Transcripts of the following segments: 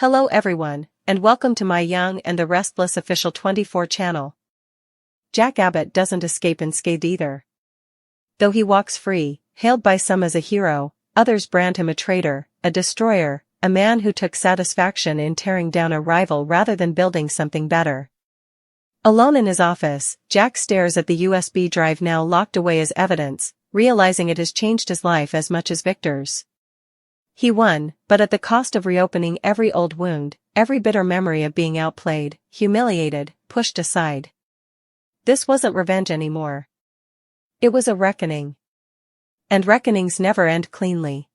Hello everyone, and welcome to my Young and the Restless official 24 channel. Jack Abbott doesn't escape unscathed either. Though he walks free, hailed by some as a hero, others brand him a traitor, a destroyer, a man who took satisfaction in tearing down a rival rather than building something better. Alone in his office, Jack stares at the USB drive now locked away as evidence, realizing it has changed his life as much as Victor's. He won, but at the cost of reopening every old wound, every bitter memory of being outplayed, humiliated, pushed aside. This wasn't revenge anymore. It was a reckoning. And reckonings never end cleanly.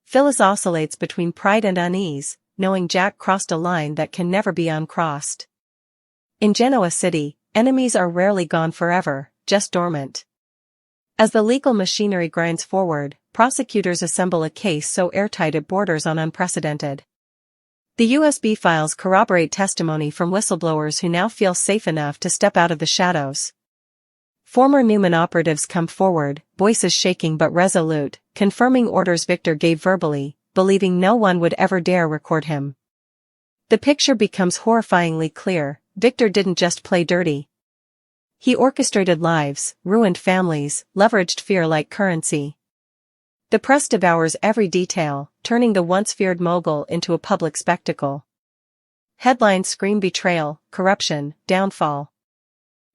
Phyllis oscillates between pride and unease, knowing Jack crossed a line that can never be uncrossed. In Genoa City, enemies are rarely gone forever, just dormant. As the legal machinery grinds forward, prosecutors assemble a case so airtight it borders on unprecedented. The USB files corroborate testimony from whistleblowers who now feel safe enough to step out of the shadows. Former Newman operatives come forward, voices shaking but resolute, confirming orders Victor gave verbally, believing no one would ever dare record him. The picture becomes horrifyingly clear: Victor didn't just play dirty. He orchestrated lives, ruined families, leveraged fear like currency. The press devours every detail, turning the once feared mogul into a public spectacle. Headlines scream betrayal, corruption, downfall.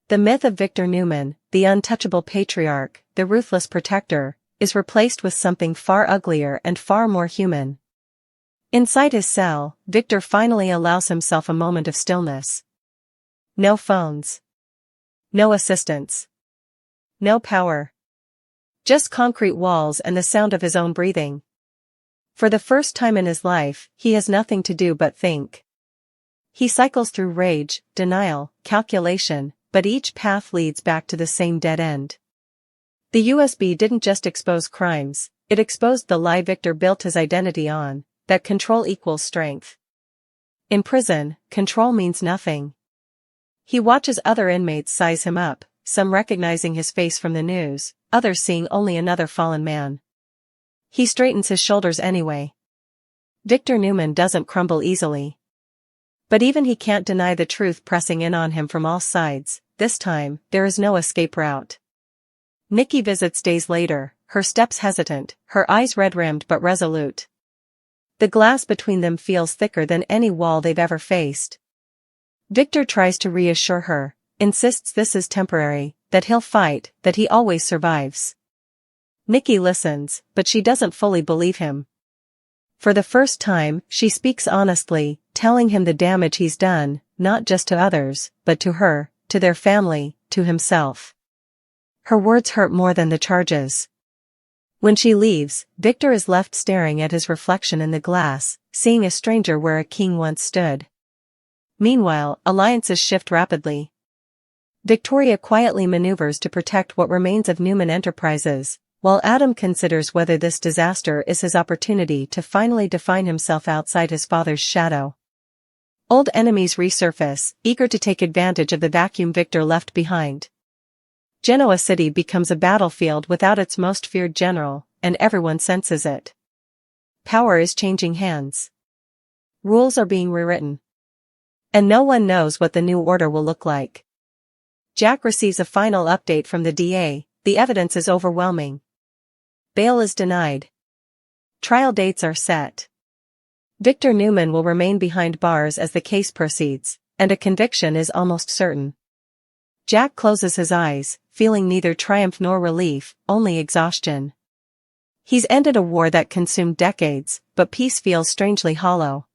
The myth of Victor Newman, the untouchable patriarch, the ruthless protector, is replaced with something far uglier and far more human. Inside his cell, Victor finally allows himself a moment of stillness. No phones. No assistants. No power. Just concrete walls and the sound of his own breathing. For the first time in his life, he has nothing to do but think. He cycles through rage, denial, calculation, but each path leads back to the same dead end. The USB didn't just expose crimes, it exposed the lie Victor built his identity on, that control equals strength. In prison, control means nothing. He watches other inmates size him up, some recognizing his face from the news, others seeing only another fallen man. He straightens his shoulders anyway. Victor Newman doesn't crumble easily. But even he can't deny the truth pressing in on him from all sides. This time, there is no escape route. Nikki visits days later, her steps hesitant, her eyes red-rimmed but resolute. The glass between them feels thicker than any wall they've ever faced. Victor tries to reassure her, insists this is temporary, that he'll fight, that he always survives. Nikki listens, but she doesn't fully believe him. For the first time, she speaks honestly, telling him the damage he's done, not just to others, but to her, to their family, to himself. Her words hurt more than the charges. When she leaves, Victor is left staring at his reflection in the glass, seeing a stranger where a king once stood. Meanwhile, alliances shift rapidly. Victoria quietly maneuvers to protect what remains of Newman Enterprises, while Adam considers whether this disaster is his opportunity to finally define himself outside his father's shadow. Old enemies resurface, eager to take advantage of the vacuum Victor left behind. Genoa City becomes a battlefield without its most feared general, and everyone senses it. Power is changing hands. Rules are being rewritten. And no one knows what the new order will look like. Jack receives a final update from the DA, the evidence is overwhelming. Bail is denied. Trial dates are set. Victor Newman will remain behind bars as the case proceeds, and a conviction is almost certain. Jack closes his eyes, feeling neither triumph nor relief, only exhaustion. He's ended a war that consumed decades, but peace feels strangely hollow.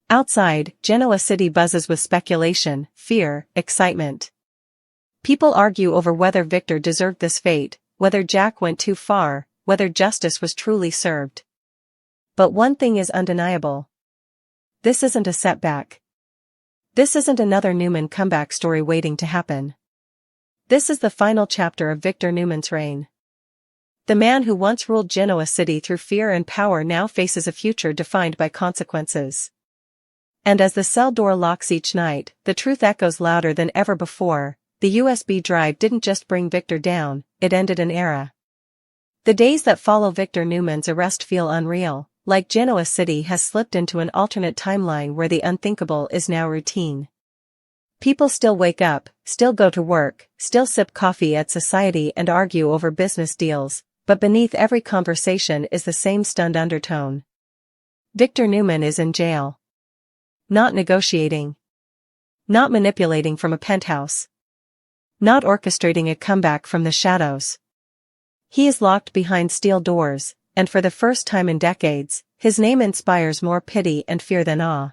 Outside, Genoa City buzzes with speculation, fear, excitement. People argue over whether Victor deserved this fate, whether Jack went too far, whether justice was truly served. But one thing is undeniable. This isn't a setback. This isn't another Newman comeback story waiting to happen. This is the final chapter of Victor Newman's reign. The man who once ruled Genoa City through fear and power now faces a future defined by consequences. And as the cell door locks each night, the truth echoes louder than ever before. The USB drive didn't just bring Victor down, it ended an era. The days that follow Victor Newman's arrest feel unreal, like Genoa City has slipped into an alternate timeline where the unthinkable is now routine. People still wake up, still go to work, still sip coffee at society and argue over business deals, but beneath every conversation is the same stunned undertone. Victor Newman is in jail. Not negotiating. Not manipulating from a penthouse. Not orchestrating a comeback from the shadows. He is locked behind steel doors, and for the first time in decades, his name inspires more pity and fear than awe.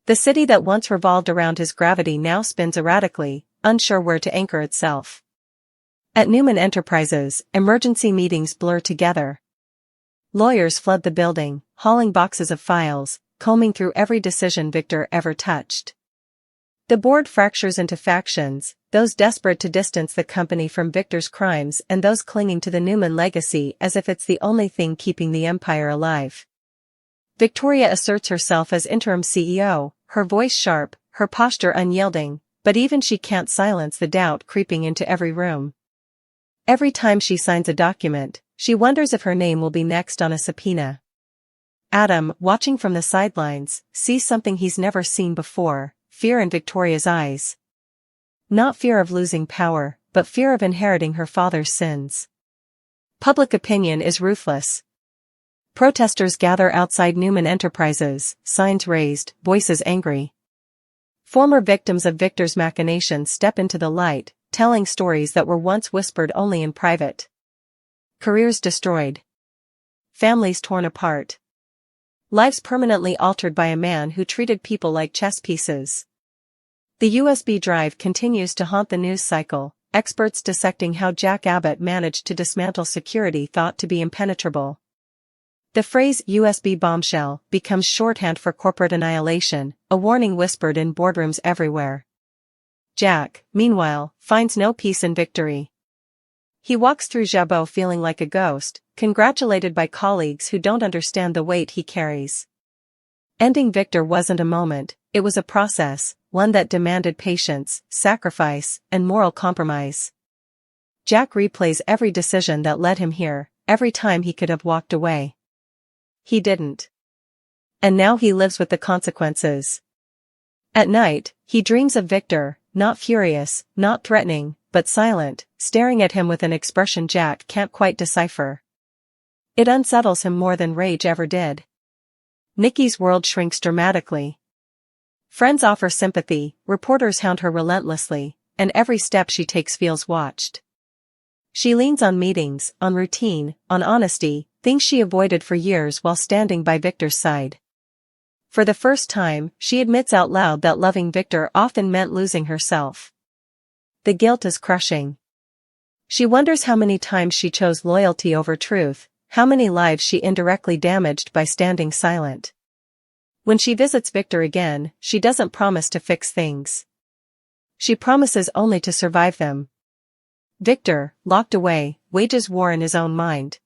The city that once revolved around his gravity now spins erratically, unsure where to anchor itself. At Newman Enterprises, emergency meetings blur together. Lawyers flood the building, hauling boxes of files, combing through every decision Victor ever touched. The board fractures into factions, those desperate to distance the company from Victor's crimes and those clinging to the Newman legacy as if it's the only thing keeping the empire alive. Victoria asserts herself as interim CEO, her voice sharp, her posture unyielding, but even she can't silence the doubt creeping into every room. Every time she signs a document, she wonders if her name will be next on a subpoena. Adam, watching from the sidelines, sees something he's never seen before, fear in Victoria's eyes. Not fear of losing power, but fear of inheriting her father's sins. Public opinion is ruthless. Protesters gather outside Newman Enterprises, signs raised, voices angry. Former victims of Victor's machinations step into the light, telling stories that were once whispered only in private. Careers destroyed. Families torn apart. Lives permanently altered by a man who treated people like chess pieces. The USB drive continues to haunt the news cycle, experts dissecting how Jack Abbott managed to dismantle security thought to be impenetrable. The phrase USB bombshell becomes shorthand for corporate annihilation, a warning whispered in boardrooms everywhere. Jack, meanwhile, finds no peace in victory. He walks through Jabot feeling like a ghost, congratulated by colleagues who don't understand the weight he carries. Ending Victor wasn't a moment, it was a process, one that demanded patience, sacrifice, and moral compromise. Jack replays every decision that led him here, every time he could have walked away. He didn't. And now he lives with the consequences. At night, he dreams of Victor, not furious, not threatening, but silent, staring at him with an expression Jack can't quite decipher. It unsettles him more than rage ever did. Nikki's world shrinks dramatically. Friends offer sympathy, reporters hound her relentlessly, and every step she takes feels watched. She leans on meetings, on routine, on honesty, things she avoided for years while standing by Victor's side. For the first time, she admits out loud that loving Victor often meant losing herself. The guilt is crushing. She wonders how many times she chose loyalty over truth, how many lives she indirectly damaged by standing silent. When she visits Victor again, she doesn't promise to fix things. She promises only to survive them. Victor, locked away, wages war in his own mind.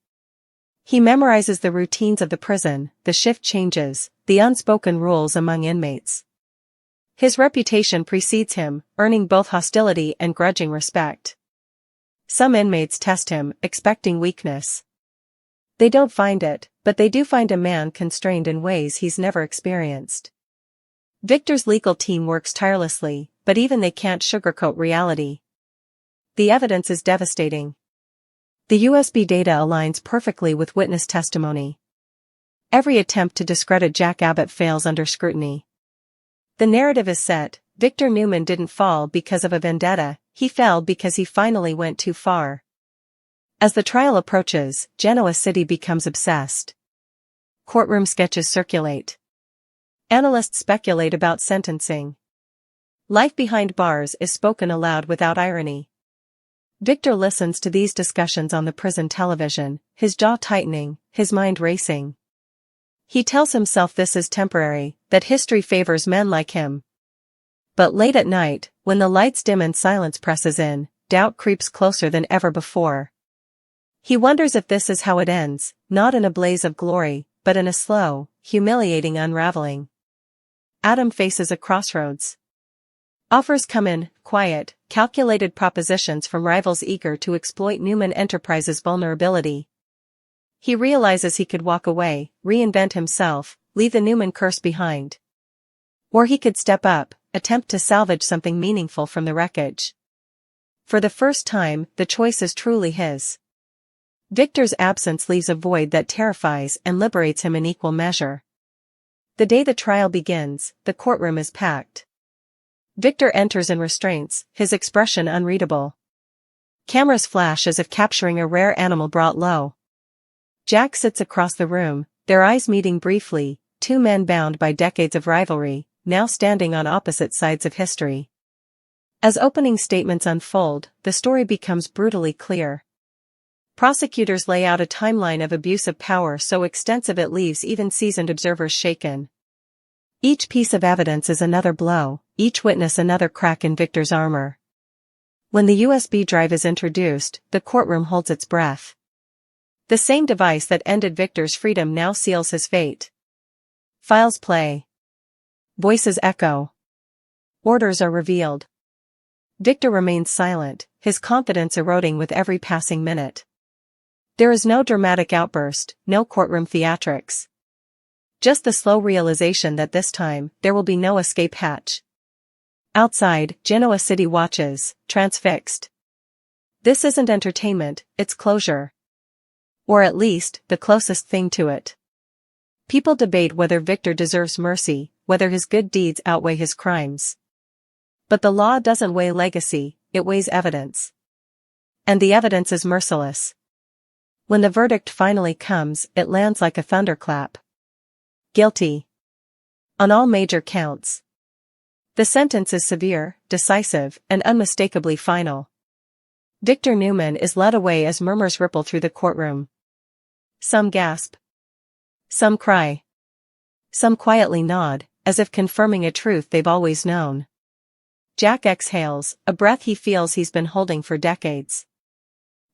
He memorizes the routines of the prison, the shift changes, the unspoken rules among inmates. His reputation precedes him, earning both hostility and grudging respect. Some inmates test him, expecting weakness. They don't find it, but they do find a man constrained in ways he's never experienced. Victor's legal team works tirelessly, but even they can't sugarcoat reality. The evidence is devastating. The USB data aligns perfectly with witness testimony. Every attempt to discredit Jack Abbott fails under scrutiny. The narrative is set, Victor Newman didn't fall because of a vendetta, he fell because he finally went too far. As the trial approaches, Genoa City becomes obsessed. Courtroom sketches circulate. Analysts speculate about sentencing. Life behind bars is spoken aloud without irony. Victor listens to these discussions on the prison television, his jaw tightening, his mind racing. He tells himself this is temporary, that history favors men like him. But late at night, when the lights dim and silence presses in, doubt creeps closer than ever before. He wonders if this is how it ends, not in a blaze of glory, but in a slow, humiliating unraveling. Adam faces a crossroads. Offers come in, quiet, calculated propositions from rivals eager to exploit Newman Enterprises' vulnerability. He realizes he could walk away, reinvent himself, leave the Newman curse behind. Or he could step up, attempt to salvage something meaningful from the wreckage. For the first time, the choice is truly his. Victor's absence leaves a void that terrifies and liberates him in equal measure. The day the trial begins, the courtroom is packed. Victor enters in restraints, his expression unreadable. Cameras flash as if capturing a rare animal brought low. Jack sits across the room, their eyes meeting briefly, two men bound by decades of rivalry, now standing on opposite sides of history. As opening statements unfold, the story becomes brutally clear. Prosecutors lay out a timeline of abuse of power so extensive it leaves even seasoned observers shaken. Each piece of evidence is another blow, each witness another crack in Victor's armor. When the USB drive is introduced, the courtroom holds its breath. The same device that ended Victor's freedom now seals his fate. Files play. Voices echo. Orders are revealed. Victor remains silent, his confidence eroding with every passing minute. There is no dramatic outburst, no courtroom theatrics. Just the slow realization that this time, there will be no escape hatch. Outside, Genoa City watches, transfixed. This isn't entertainment, it's closure. Or at least, the closest thing to it. People debate whether Victor deserves mercy, whether his good deeds outweigh his crimes. But the law doesn't weigh legacy, it weighs evidence. And the evidence is merciless. When the verdict finally comes, it lands like a thunderclap. Guilty. On all major counts. The sentence is severe, decisive, and unmistakably final. Victor Newman is led away as murmurs ripple through the courtroom. Some gasp. Some cry. Some quietly nod, as if confirming a truth they've always known. Jack exhales, a breath he feels he's been holding for decades.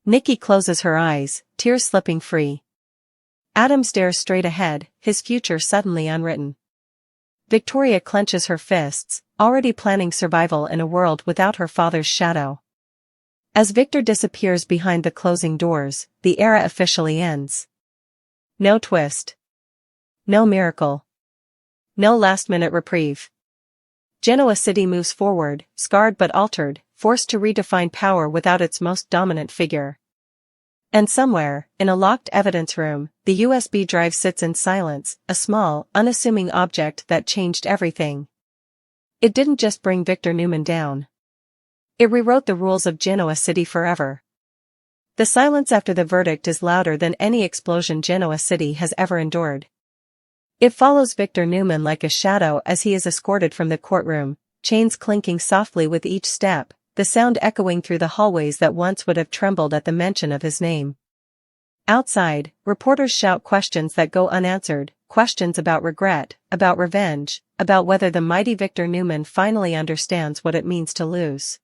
Nikki closes her eyes, tears slipping free. Adam stares straight ahead, his future suddenly unwritten. Victoria clenches her fists, already planning survival in a world without her father's shadow. As Victor disappears behind the closing doors, the era officially ends. No twist. No miracle. No last-minute reprieve. Genoa City moves forward, scarred but altered, forced to redefine power without its most dominant figure. And somewhere, in a locked evidence room, the USB drive sits in silence, a small, unassuming object that changed everything. It didn't just bring Victor Newman down. It rewrote the rules of Genoa City forever. The silence after the verdict is louder than any explosion Genoa City has ever endured. It follows Victor Newman like a shadow as he is escorted from the courtroom, chains clinking softly with each step, the sound echoing through the hallways that once would have trembled at the mention of his name. Outside, reporters shout questions that go unanswered, questions about regret, about revenge, about whether the mighty Victor Newman finally understands what it means to lose.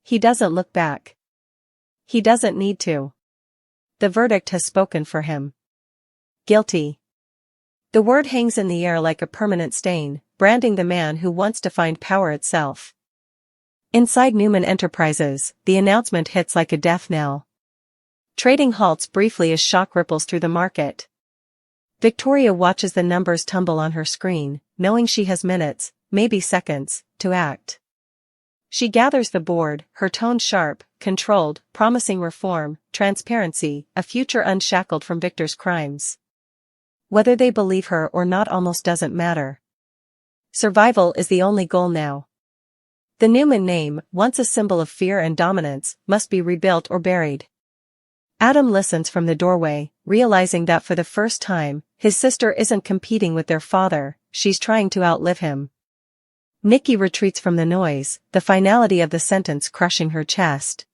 He doesn't look back. He doesn't need to. The verdict has spoken for him. Guilty. The word hangs in the air like a permanent stain, branding the man who once defined power itself. Inside Newman Enterprises, the announcement hits like a death knell. Trading halts briefly as shock ripples through the market. Victoria watches the numbers tumble on her screen, knowing she has minutes, maybe seconds, to act. She gathers the board, her tone sharp, controlled, promising reform, transparency, a future unshackled from Victor's crimes. Whether they believe her or not almost doesn't matter. Survival is the only goal now. The Newman name, once a symbol of fear and dominance, must be rebuilt or buried. Adam listens from the doorway, realizing that for the first time, his sister isn't competing with their father, she's trying to outlive him. Nikki retreats from the noise, the finality of the sentence crushing her chest.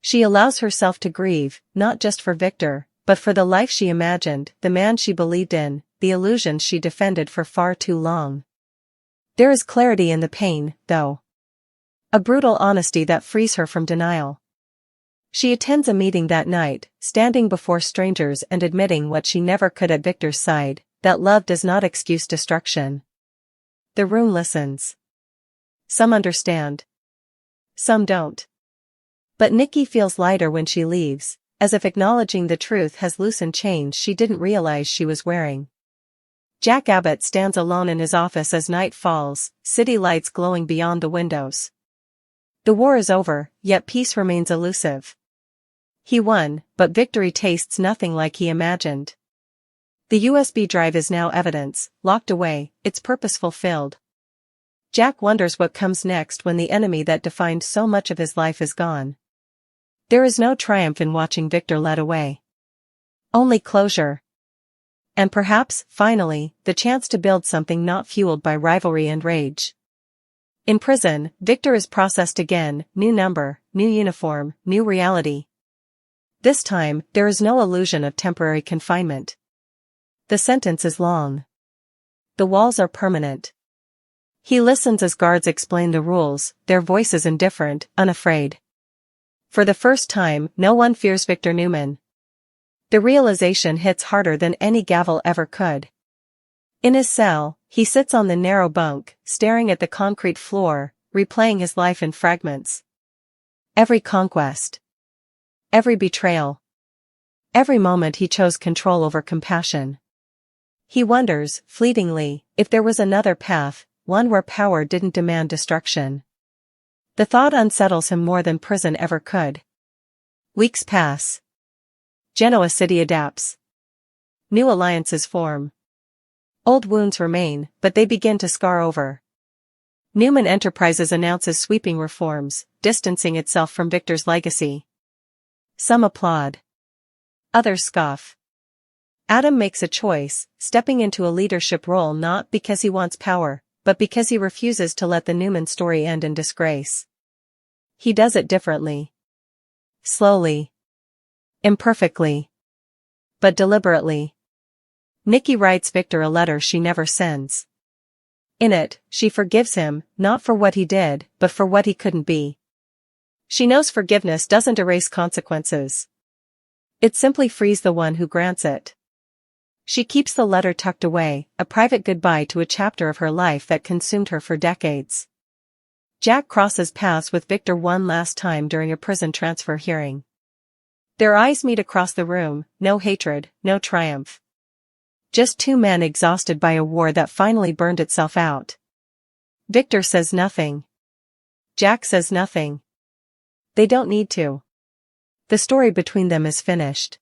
She allows herself to grieve, not just for Victor, but for the life she imagined, the man she believed in, the illusions she defended for far too long. There is clarity in the pain, though. A brutal honesty that frees her from denial. She attends a meeting that night, standing before strangers and admitting what she never could at Victor's side, that love does not excuse destruction. The room listens. Some understand. Some don't. But Nikki feels lighter when she leaves, as if acknowledging the truth has loosened chains she didn't realize she was wearing. Jack Abbott stands alone in his office as night falls, city lights glowing beyond the windows. The war is over, yet peace remains elusive. He won, but victory tastes nothing like he imagined. The USB drive is now evidence, locked away, its purpose fulfilled. Jack wonders what comes next when the enemy that defined so much of his life is gone. There is no triumph in watching Victor led away. Only closure. And perhaps, finally, the chance to build something not fueled by rivalry and rage. In prison, Victor is processed again, new number, new uniform, new reality. This time, there is no illusion of temporary confinement. The sentence is long. The walls are permanent. He listens as guards explain the rules, their voices indifferent, unafraid. For the first time, no one fears Victor Newman. The realization hits harder than any gavel ever could. In his cell, he sits on the narrow bunk, staring at the concrete floor, replaying his life in fragments. Every conquest. Every betrayal. Every moment he chose control over compassion. He wonders, fleetingly, if there was another path, one where power didn't demand destruction. The thought unsettles him more than prison ever could. Weeks pass. Genoa City adapts. New alliances form. Old wounds remain, but they begin to scar over. Newman Enterprises announces sweeping reforms, distancing itself from Victor's legacy. Some applaud. Others scoff. Adam makes a choice, stepping into a leadership role not because he wants power, but because he refuses to let the Newman story end in disgrace. He does it differently. Slowly. Imperfectly. But deliberately. Nikki writes Victor a letter she never sends. In it, she forgives him, not for what he did, but for what he couldn't be. She knows forgiveness doesn't erase consequences. It simply frees the one who grants it. She keeps the letter tucked away, a private goodbye to a chapter of her life that consumed her for decades. Jack crosses paths with Victor one last time during a prison transfer hearing. Their eyes meet across the room, no hatred, no triumph. Just two men exhausted by a war that finally burned itself out. Victor says nothing. Jack says nothing. They don't need to. The story between them is finished.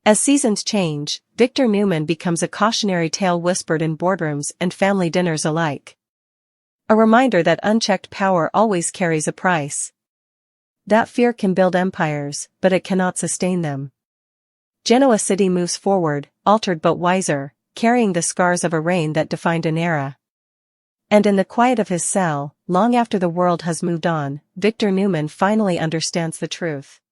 As seasons change, Victor Newman becomes a cautionary tale whispered in boardrooms and family dinners alike. A reminder that unchecked power always carries a price. That fear can build empires, but it cannot sustain them. Genoa City moves forward, altered but wiser, carrying the scars of a reign that defined an era. And in the quiet of his cell, long after the world has moved on, Victor Newman finally understands the truth.